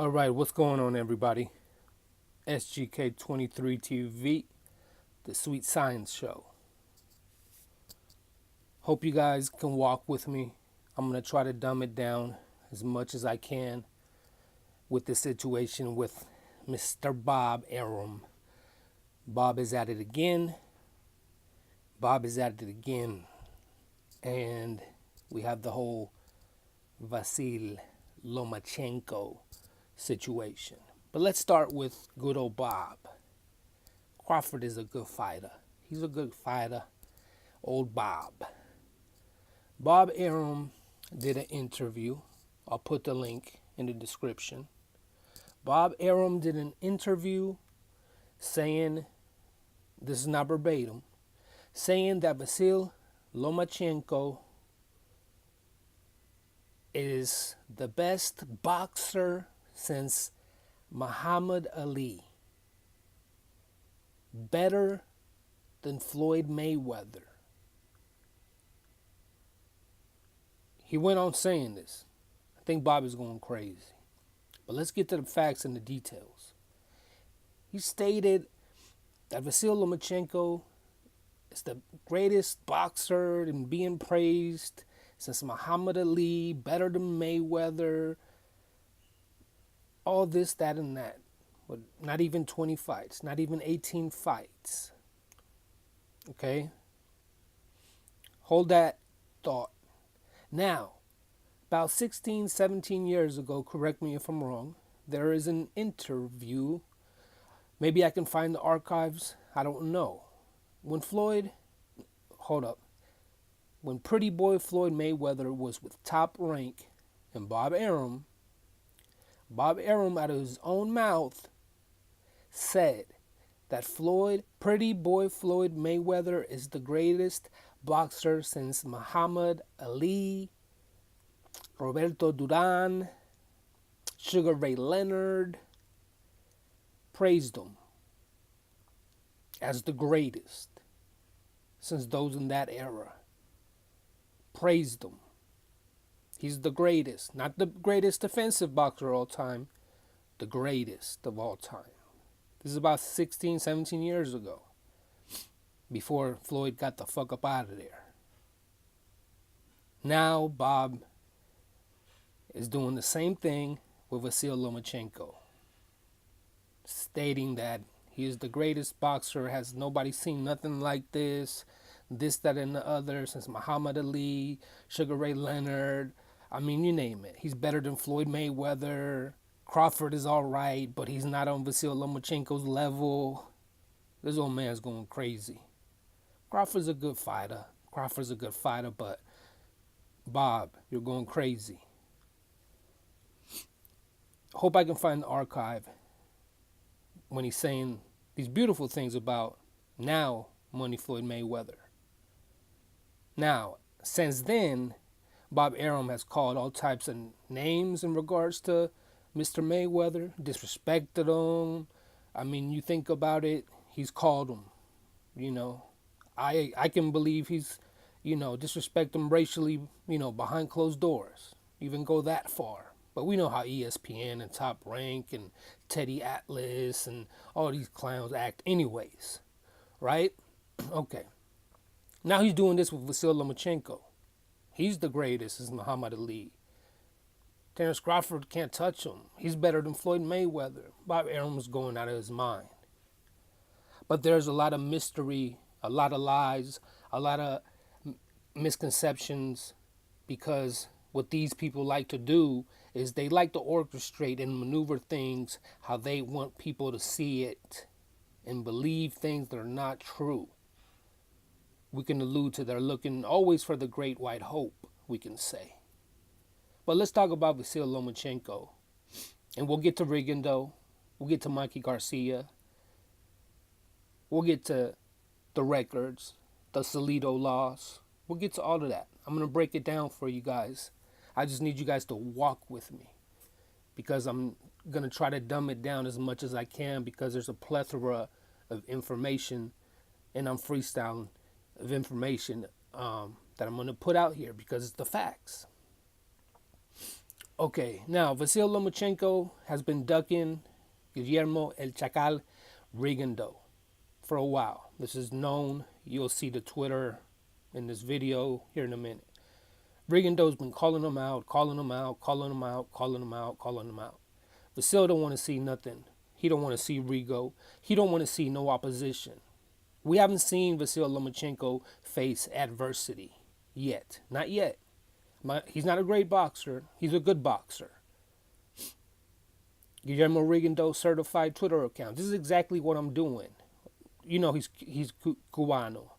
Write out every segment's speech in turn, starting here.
All right, what's going on, everybody? Sgk23Tv, the Sweet Science show. Hope you guys can walk with me. I'm going to try to dumb it down as much as I can with the situation with Mr. Bob Arum. Bob is at it again. And we have the whole Vasyl Lomachenko situation. But let's start with good old Bob. Crawford is a good fighter. He's a good fighter. Old Bob. Bob Arum did an interview. I'll put the link in the description. Bob Arum did an interview saying, this is not verbatim, saying that Vasyl Lomachenko is the best boxer since Muhammad Ali. Better than Floyd Mayweather. He went on saying this. I think Bob is going crazy. But let's get to the facts and the details. He stated that Vasyl Lomachenko is the greatest boxer and being praised since Muhammad Ali, better than Mayweather, all this, that, and that. But not even 20 fights, not even 18 fights. Okay? Hold that thought. Now, about 16, 17 years ago, correct me if I'm wrong, there is an interview. Maybe I can find the archives. I don't know. When Pretty Boy Floyd Mayweather was with Top Rank and Bob Arum out of his own mouth said that Pretty Boy Floyd Mayweather is the greatest boxer since Muhammad Ali, Roberto Duran, Sugar Ray Leonard, praised him as the greatest since those in that era. Praised him. He's the greatest. Not the greatest defensive boxer of all time. The greatest of all time. This is about 16, 17 years ago. Before Floyd got the fuck up out of there. Now Bob is doing the same thing with Vasyl Lomachenko. Stating that he is the greatest boxer. Has nobody seen nothing like this. This, that, and the other since Muhammad Ali, Sugar Ray Leonard. I mean, you name it. He's better than Floyd Mayweather. Crawford is all right, but he's not on Vasyl Lomachenko's level. This old man's going crazy. Crawford's a good fighter, but Bob, you're going crazy. Hope I can find the archive when he's saying these beautiful things about now Money Floyd Mayweather. Now, since then, Bob Arum has called all types of names in regards to Mr. Mayweather, disrespected him. I mean, you think about it, he's called him. You know, I can believe he's, disrespect him racially, behind closed doors. Even go that far. But we know how ESPN and Top Rank and Teddy Atlas and all these clowns act anyways. Right? Okay. Now he's doing this with Vasyl Lomachenko. He's the greatest, is Muhammad Ali. Terence Crawford can't touch him. He's better than Floyd Mayweather. Bob Arum's going out of his mind. But there's a lot of mystery, a lot of lies, a lot of misconceptions, because what these people like to do is they like to orchestrate and maneuver things how they want people to see it and believe things that are not true. We can allude to they're looking always for the great white hope, we can say. But let's talk about Vasyl Lomachenko. And we'll get to Rigondeaux. We'll get to Mikey Garcia. We'll get to the records, the Salido loss. We'll get to all of that. I'm going to break it down for you guys. I just need you guys to walk with me, because I'm going to try to dumb it down as much as I can, because there's a plethora of information and I'm freestyling of information that I'm going to put out here because it's the facts. Okay, now Vasyl Lomachenko has been ducking Guillermo El Chacal Rigondeaux for a while. This is known. You'll see the Twitter in this video here in a minute. Rigondeaux's been calling him out, calling him out, calling him out, calling him out, calling him out. Vasyl don't want to see nothing. He don't want to see Rigo. He don't want to see no opposition. We haven't seen Vasyl Lomachenko face adversity yet. Not yet. He's not a great boxer. He's a good boxer. Guillermo Rigondeaux certified Twitter account. This is exactly what I'm doing. You know he's Cubano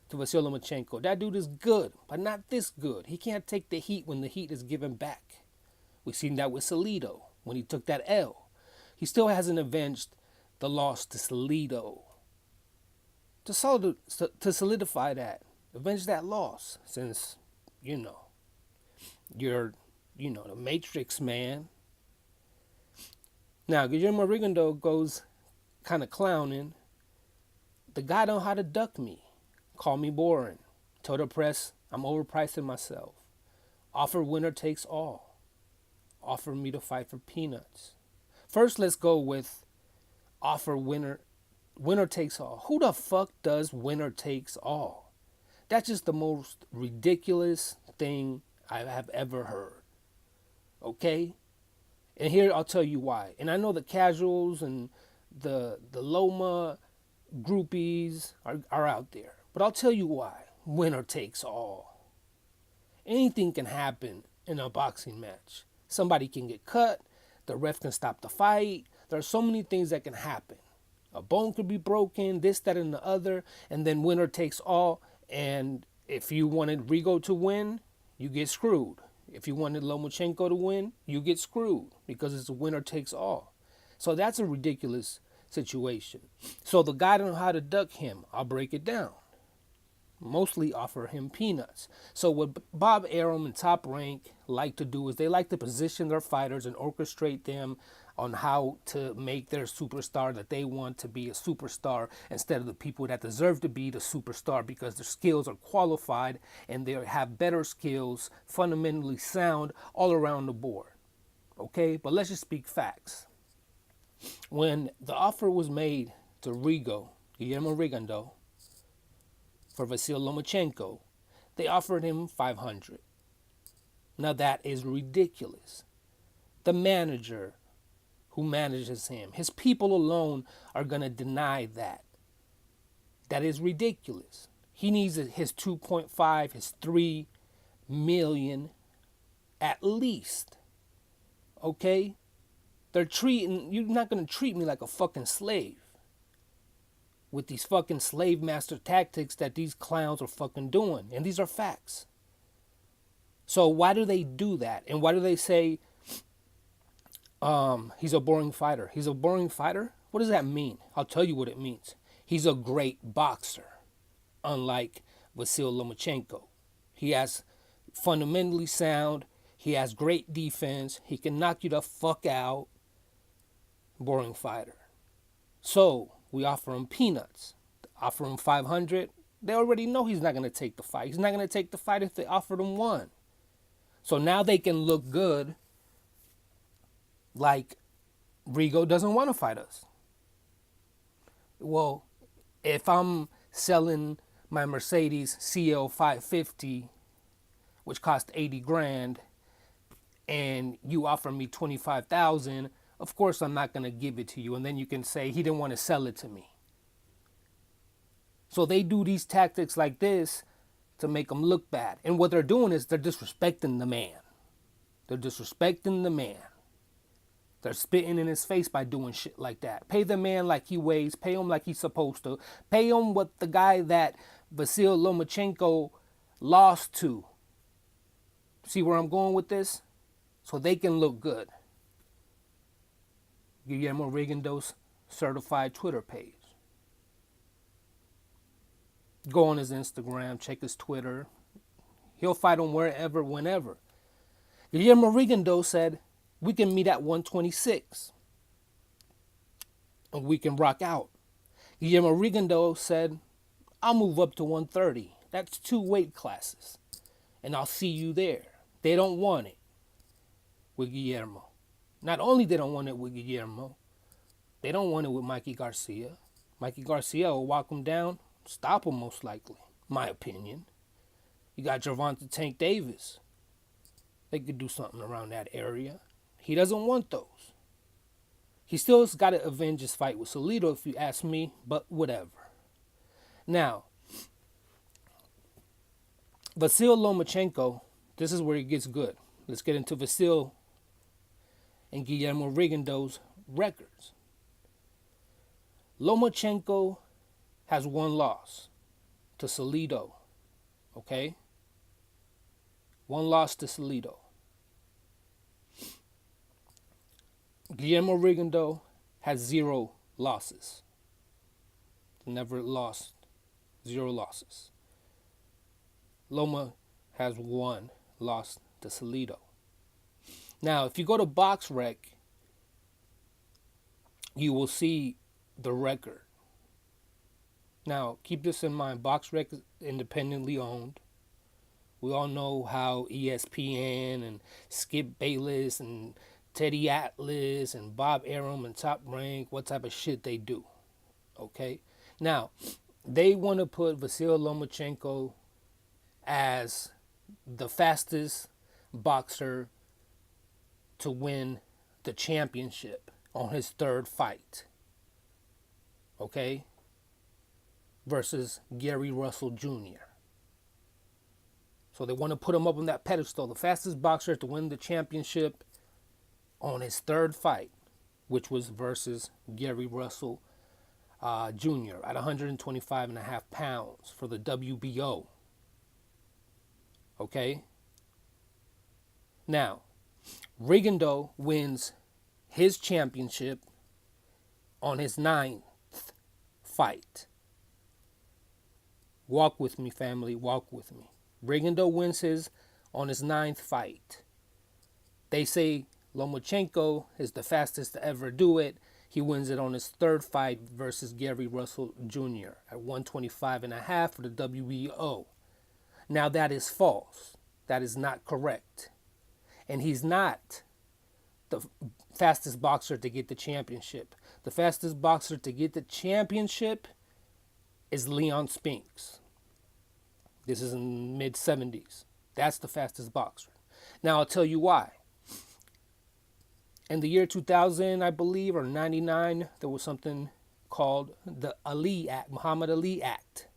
to Vasyl Lomachenko. That dude is good, but not this good. He can't take the heat when the heat is given back. We've seen that with Salido when he took that L. He still hasn't avenged the loss to Salido. To solidify that, avenge that loss, since, you're, the Matrix, man. Now, Guillermo Rigondeaux goes kind of clowning. The guy don't know how to duck me. Call me boring. Told the press I'm overpricing myself. Offer winner takes all. Offer me to fight for peanuts. First, let's go with offer winner takes all. Who the fuck does winner takes all? That's just the most ridiculous thing I have ever heard. Okay? And here I'll tell you why. And I know the casuals and the Loma groupies are out there. But I'll tell you why. Winner takes all. Anything can happen in a boxing match. Somebody can get cut. The ref can stop the fight. There are so many things that can happen. A bone could be broken, this, that, and the other. And then winner takes all. And if you wanted Rigo to win, you get screwed. If you wanted Lomachenko to win, you get screwed. Because it's a winner takes all. So that's a ridiculous situation. So the guy don't know how to duck him. I'll break it down. Mostly offer him peanuts. So what Bob Arum and Top Rank like to do is they like to position their fighters and orchestrate them on how to make their superstar that they want to be a superstar instead of the people that deserve to be the superstar because their skills are qualified and they have better skills, fundamentally sound all around the board. Okay, but let's just speak facts. When the offer was made to Guillermo Rigondeaux, for Vasyl Lomachenko, they offered him $500. Now that is ridiculous. The manager who manages him, his people alone are going to deny that. That is ridiculous. He needs his 2.5, his 3 million at least. Okay? You're not going to treat me like a fucking slave. With these fucking slave master tactics that these clowns are fucking doing. And these are facts. So why do they do that? And why do they say he's a boring fighter? He's a boring fighter? What does that mean? I'll tell you what it means. He's a great boxer. Unlike Vasyl Lomachenko. He has fundamentally sound. He has great defense. He can knock you the fuck out. Boring fighter. So we offer him peanuts. Offer him $500. They already know he's not going to take the fight. He's not going to take the fight if they offered him one. So now they can look good like Rigo doesn't want to fight us. Well, if I'm selling my Mercedes CL 550, which cost 80 grand, and you offer me 25,000, of course I'm not going to give it to you. And then you can say he didn't want to sell it to me. So they do these tactics like this to make them look bad. And what they're doing is they're disrespecting the man. They're disrespecting the man. They're spitting in his face by doing shit like that. Pay the man like he weighs. Pay him like he's supposed to. Pay him what the guy that Vasyl Lomachenko lost to. See where I'm going with this? So they can look good. Guillermo Rigondeaux's certified Twitter page. Go on his Instagram, check his Twitter. He'll fight him wherever, whenever. Guillermo Rigondeaux said, we can meet at 126. And we can rock out. Guillermo Rigondeaux said, I'll move up to 130. That's 2 weight classes. And I'll see you there. They don't want it. with Guillermo. Not only they don't want it with Guillermo, they don't want it with Mikey Garcia. Mikey Garcia will walk him down, stop him most likely, my opinion. You got Gervonta Tank Davis. They could do something around that area. He doesn't want those. He still's got to avenge his fight with Salido, if you ask me, but whatever. Now, Vasyl Lomachenko, this is where it gets good. Let's get into Vasyl and Guillermo Rigondeaux's records. Lomachenko has one loss to Salido, okay? One loss to Salido. Guillermo Rigondeaux has 0 losses. Never lost. 0 losses. Loma has 1 loss to Salido. Now, if you go to BoxRec, you will see the record. Now, keep this in mind. BoxRec is independently owned. We all know how ESPN and Skip Bayless and Teddy Atlas and Bob Arum and Top Rank, what type of shit they do. Okay? Now, they want to put Vasyl Lomachenko as the fastest boxer to win the championship on his 3rd fight. Okay? Versus Gary Russell Jr. So they want to put him up on that pedestal, the fastest boxer to win the championship on his 3rd fight, which was versus Gary Russell Jr. at 125.5 pounds for the WBO. Okay? Now, Rigondeaux wins his championship on his 9th fight. Walk with me, family, walk with me. Rigondeaux wins his on his 9th fight. They say Lomachenko is the fastest to ever do it. He wins it on his 3rd fight versus Gary Russell Jr. at 125.5 for the WBO. Now that is false. That is not correct. And he's not the fastest boxer to get the championship. The fastest boxer to get the championship is Leon Spinks. This is in the mid-70s. That's the fastest boxer. Now I'll tell you why. In the year 2000, I believe, or 99, there was something called the Ali Act, Muhammad Ali Act.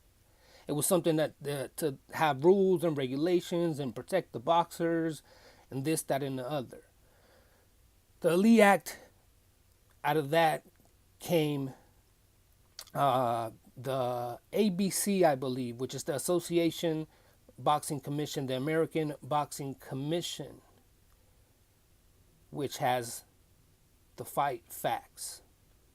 It was something that to have rules and regulations and protect the boxers and this, that, and the other. The Ali Act, out of that came the ABC, I believe, which is the Association Boxing Commission, the American Boxing Commission, which has the fight facts,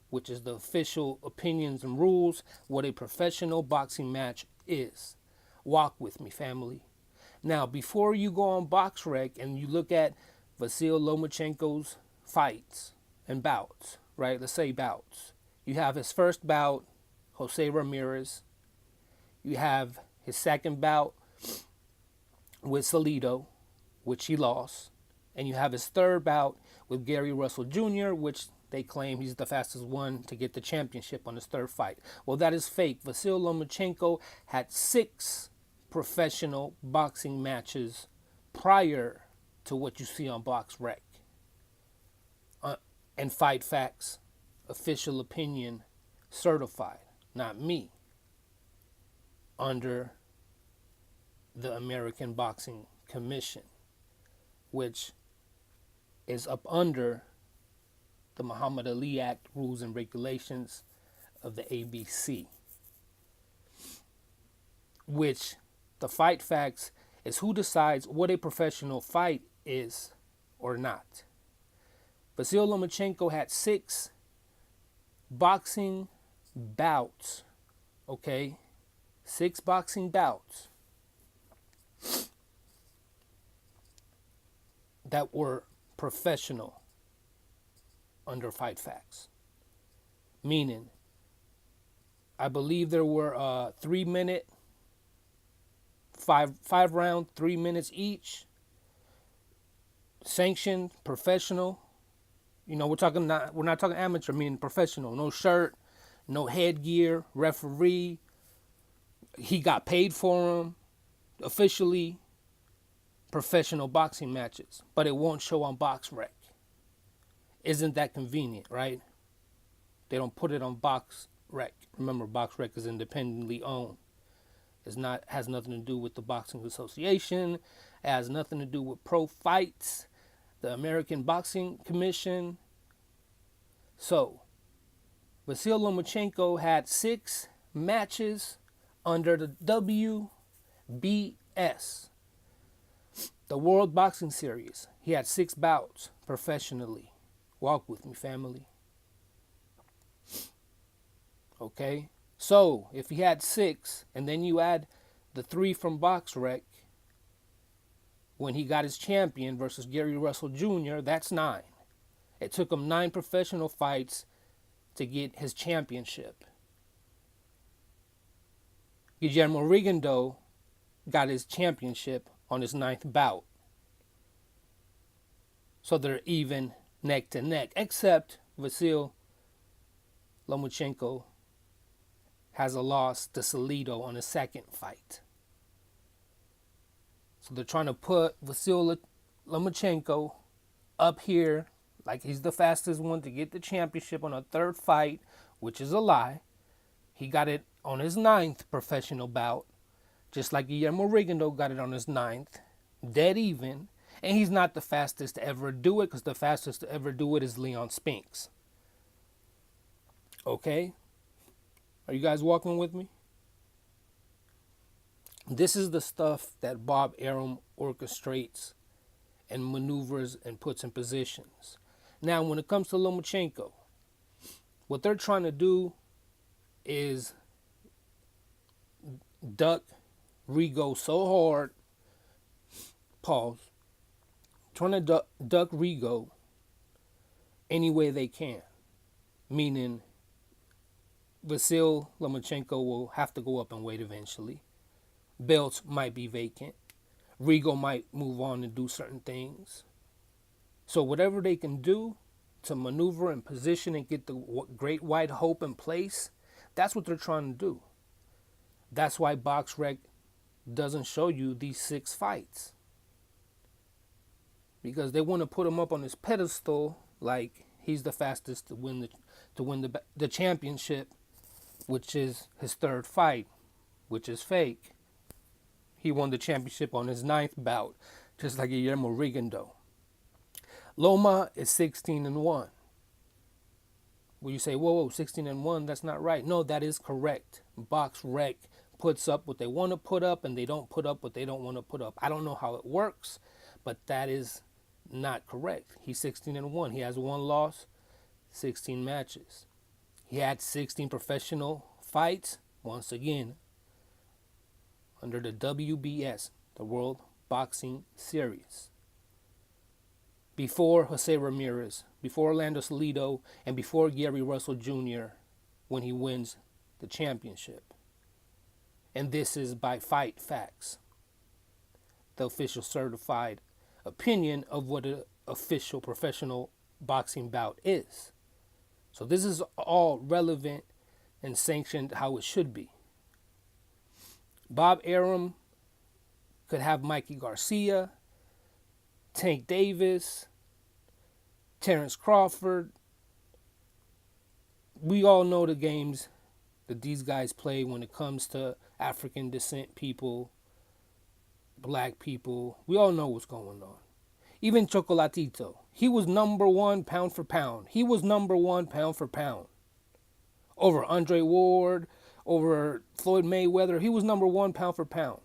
which is the official opinions and rules, what a professional boxing match is. Walk with me, family. Now, before you go on BoxRec and you look at Vasyl Lomachenko's fights and bouts, right? Let's say bouts. You have his first bout, Jose Ramirez. You have his second bout with Salido, which he lost. And you have his third bout with Gary Russell Jr., which they claim he's the fastest one to get the championship on his 3rd fight. Well, that is fake. Vasyl Lomachenko had 6 professional boxing matches prior to what you see on BoxRec. And Fight Facts, official opinion, certified, not me, under the American Boxing Commission, which is up under the Muhammad Ali Act rules and regulations of the ABC, which the Fight Facts is who decides what a professional fight is or not. Vasyl Lomachenko had 6 boxing bouts, okay? 6 boxing bouts that were professional under Fight Facts. Meaning, I believe there were 3-minute, 5 round, 3 minutes each. sanctioned, professional. We're not talking amateur, meaning professional. No shirt, no headgear, referee. He got paid for them. Officially professional boxing matches, but it won't show on BoxRec. Isn't that convenient, right? They don't put it on BoxRec. Remember, BoxRec is independently owned. Has nothing to do with the Boxing Association. It has nothing to do with Pro Fights, the American Boxing Commission. So, Vasyl Lomachenko had 6 matches under the WBS, the World Boxing Series. He had 6 bouts professionally. Walk with me, family. Okay? So, if he had 6, and then you add the 3 from BoxRec, when he got his champion versus Gary Russell Jr., that's 9. It took him 9 professional fights to get his championship. Guillermo Rigondeaux got his championship on his 9th bout. So they're even neck to neck, except Vasyl Lomachenko has a loss to Salido on his 2nd fight. So they're trying to put Vasyl Lomachenko up here like he's the fastest one to get the championship on a 3rd fight, which is a lie. He got it on his 9th professional bout, just like Guillermo Rigondeaux got it on his 9th, dead even. And he's not the fastest to ever do it, because the fastest to ever do it is Leon Spinks. Okay? Are you guys walking with me? This is the stuff that Bob Arum orchestrates and maneuvers and puts in positions. Now, when it comes to Lomachenko, what they're trying to do is duck Rigo so hard, pause, trying to duck Rigo any way they can. Meaning, Vasyl Lomachenko will have to go up in weight eventually. Belts might be vacant. Rigo might move on and do certain things. So whatever they can do to maneuver and position and get the great white hope in place, that's what they're trying to do. That's why BoxRec doesn't show you these 6 fights. Because they want to put him up on this pedestal like he's the fastest to win the championship, which is his 3rd fight, which is fake. He won the championship on his 9th bout, just like Guillermo Rigondeaux. Loma is 16-1. Well, you say, whoa, 16-1, that's not right. No, that is correct. BoxRec puts up what they want to put up, and they don't put up what they don't want to put up. I don't know how it works, but that is not correct. He's 16-1. He has 1 loss, 16 matches. He had 16 professional fights, once again, under the WBS, the World Boxing Series. Before Jose Ramirez, before Orlando Salido, and before Gary Russell Jr. when he wins the championship. And this is by Fight Facts, the official certified opinion of what an official professional boxing bout is. So this is all relevant and sanctioned how it should be. Bob Arum could have Mikey Garcia, Tank Davis, Terrence Crawford. We all know the games that these guys play when it comes to African descent people, black people. We all know what's going on. Even Chocolatito. He was number 1 pound for pound. He was number 1 pound for pound. Over Andre Ward, over Floyd Mayweather. He was number 1 pound for pound.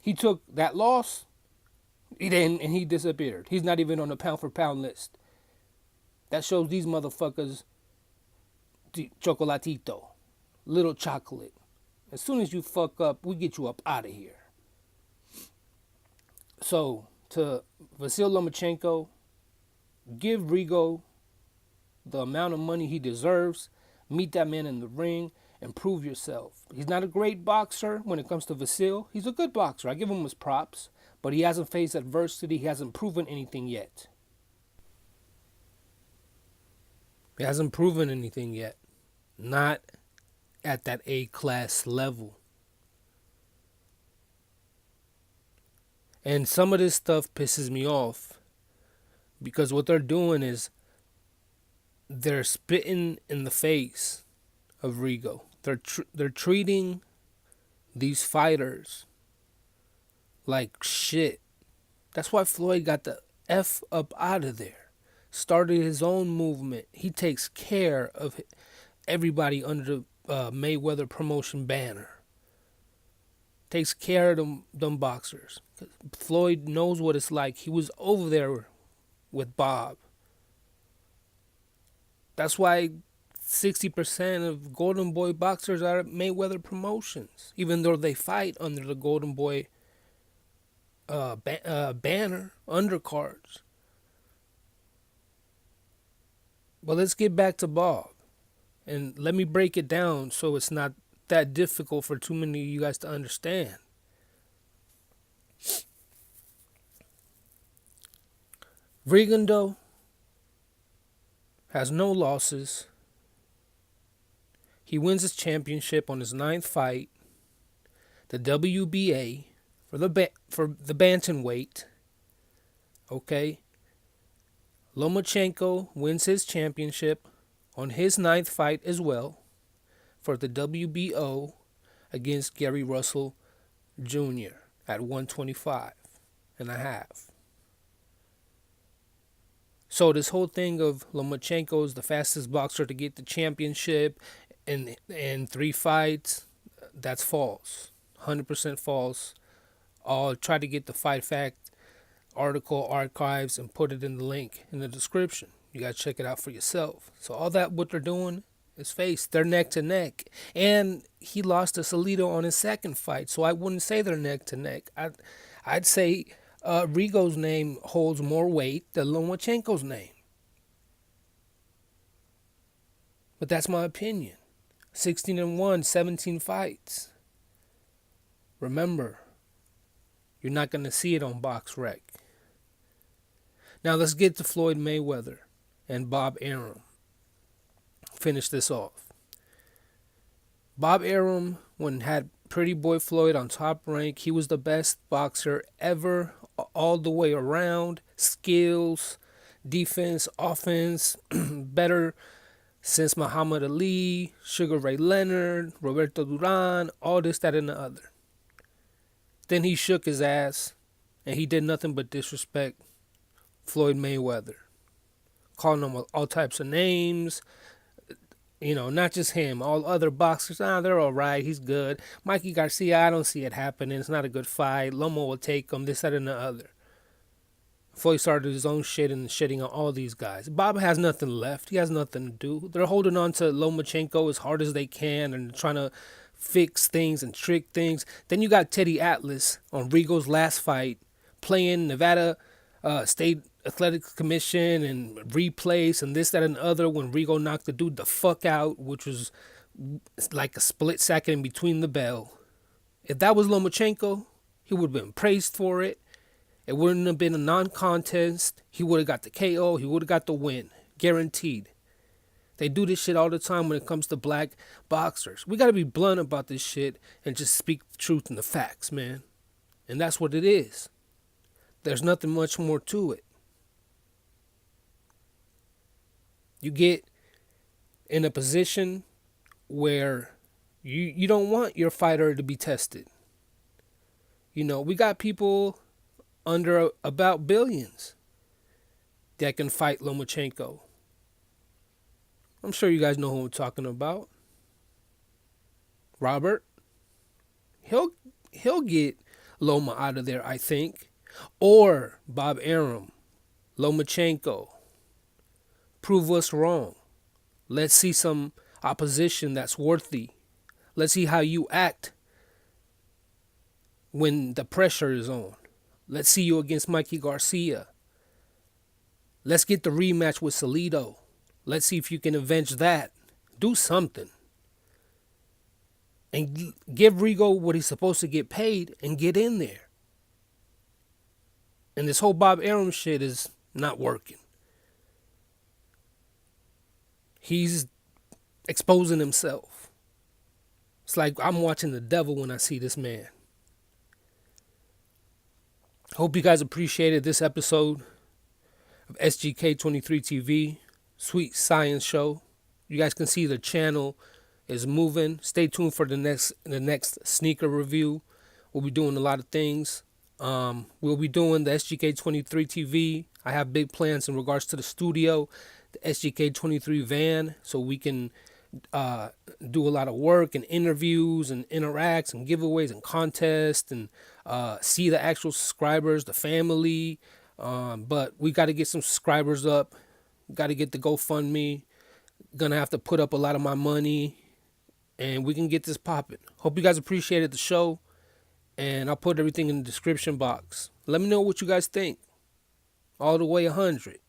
He took that loss, and he disappeared. He's not even on the pound for pound list. That shows these motherfuckers, Chocolatito, little chocolate. As soon as you fuck up, we get you up out of here. So, to Vasyl Lomachenko, give Rigo the amount of money he deserves. Meet that man in the ring and prove yourself. He's not a great boxer when it comes to Vasyl. He's a good boxer. I give him his props. but he hasn't faced adversity. He hasn't proven anything yet. He hasn't proven anything yet. Not at that A-class level. And some of this stuff pisses me off because what they're doing is they're spitting in the face of Rigo. They're treating these fighters like shit. That's why Floyd got the F up out of there. Started his own movement. He takes care of everybody under the Mayweather promotion banner. Takes care of them boxers. Floyd knows what it's like. He was over there with Bob. That's why 60% of Golden Boy boxers are at Mayweather promotions, even though they fight under the Golden Boy banner, undercards. But let's get back to Bob. And let me break it down so it's not that difficult for too many of you guys to understand. Rigondeaux has no losses. He wins his championship on his 9th fight, the WBA, for the bantamweight. Okay. Lomachenko wins his championship on his 9th fight as well for the WBO against Gary Russell Jr. at 125 and a half. So this whole thing of Lomachenko is the fastest boxer to get the championship in 3 fights, that's false. 100% false. I'll try to get the Fight Fact article archives and put it in the link in the description. You gotta check it out for yourself. So all that what they're doing is face. They're neck to neck. And he lost to Salido on his 2nd fight, so I wouldn't say they're neck to neck. I'd say Rigo's name holds more weight than Lomachenko's name. But that's my opinion. 16-1, 17 fights. Remember, you're not going to see it on BoxRec. Now let's get to Floyd Mayweather and Bob Arum. Finish this off. Bob Arum, when had Pretty Boy Floyd on Top Rank, he was the best boxer ever, all the way around. Skills, defense, offense, better since Muhammad Ali, Sugar Ray Leonard, Roberto Duran, all this, that, and the other. Then he shook his ass, and he did nothing but disrespect Floyd Mayweather, calling him all types of names. You know, not just him, all other boxers. They're all right. He's good. Mikey Garcia, I don't see it happening. It's not a good fight. Loma will take him, this, that, and the other. Floyd started his own shit and shitting on all these guys. Bob has nothing left. He has nothing to do. They're holding on to Lomachenko as hard as they can and trying to fix things and trick things. Then you got Teddy Atlas on Rigo's last fight playing Nevada State Athletics Commission and replays and this, that, and the other when Rigo knocked the dude the fuck out, which was like a split second in between the bell. If that was Lomachenko, he would have been praised for it. It wouldn't have been a non-contest. He would have got the KO. He would have got the win. Guaranteed. They do this shit all the time when it comes to black boxers. We got to be blunt about this shit and just speak the truth and the facts, man. And that's what it is. There's nothing much more to it. You get in a position where you don't want your fighter to be tested. You know, we got people under about billions that can fight Lomachenko. I'm sure you guys know who I'm talking about. Robert. He'll get Loma out of there, I think. Or Bob Arum, Lomachenko. Prove us wrong. Let's see some opposition that's worthy. Let's see how you act when the pressure is on. Let's see you against Mikey Garcia. Let's get the rematch with Salido. Let's see if you can avenge that. Do something. And give Rigo what he's supposed to get paid and get in there. And this whole Bob Arum shit is not working. He's exposing himself. It's like I'm watching the devil when I see this man. Hope you guys appreciated this episode of Sgk23Tv Sweet Science Show. You guys can see the channel is moving. Stay tuned for the next sneaker review. We'll be doing a lot of things. We'll be doing the Sgk23TV. I have big plans in regards to the studio, the Sgk23 van, so we can do a lot of work and interviews and interacts and giveaways and contests and see the actual subscribers, the family. But we got to get some subscribers up. Got to get the GoFundMe. Gonna have to put up a lot of my money, and we can get this popping. Hope you guys appreciated the show. And I'll put everything in the description box. Let me know what you guys think. All the way 100.